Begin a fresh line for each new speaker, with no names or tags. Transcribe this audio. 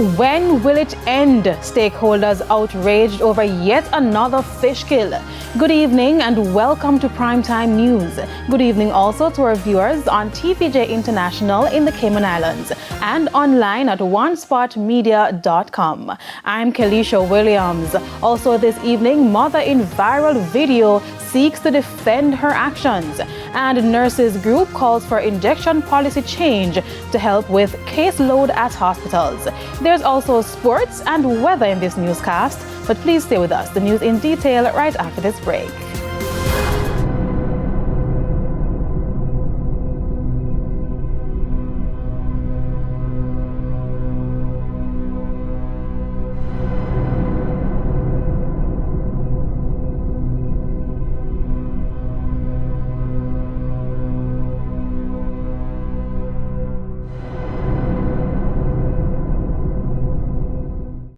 When will it end? Stakeholders outraged over yet another fish kill. Good evening and welcome to Primetime News. Good evening also to our viewers on TVJ International in the Cayman Islands and online at onespotmedia.com. I'm Kelisha Williams. Also this evening, mother in viral video seeks to defend her actions. And nurses group calls for injection policy change to help with caseload at hospitals. There's also sports and weather in this newscast, but please stay with us. The news in detail right after this break.